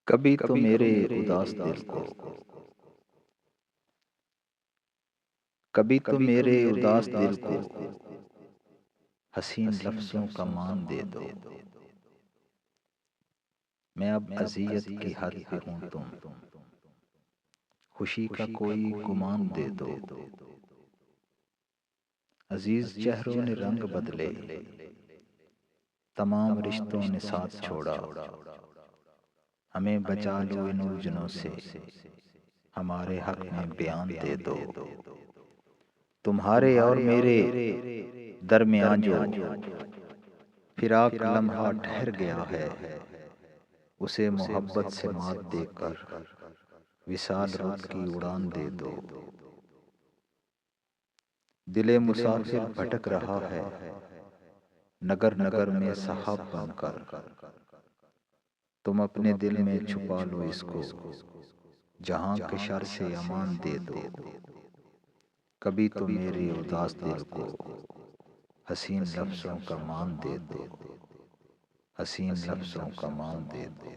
کبھی تو میرے اداس دل کو، کبھی تو میرے اداس دل کو حسین لفظوں کا مان دے دو۔ میں اب اذیت کی حد پہ ہوں، تم خوشی کا کوئی گمان دے دو۔ عزیز چہروں نے رنگ بدلے، تمام رشتوں نے ساتھ چھوڑا۔ ہمیں بچا لو ان الجھنوں سے، ہمارے حق میں بیان دے دو۔ تمہارے اور میرے درمیان جو فراق لمحہ ٹھہر گیا ہے، اسے محبت سے مات دے کر وصال رخ کی اڑان دے دو۔ دل مسافر بھٹک رہا ہے نگر نگر میں صحاب بن کر، تم اپنے دل میں چھپا لو اس کو، جہاں کے شر سے امان دے دو۔ کبھی تو میرے اداس دل کو حسین لفظوں کا مان دے دو، حسین لفظوں کا مان دے دو۔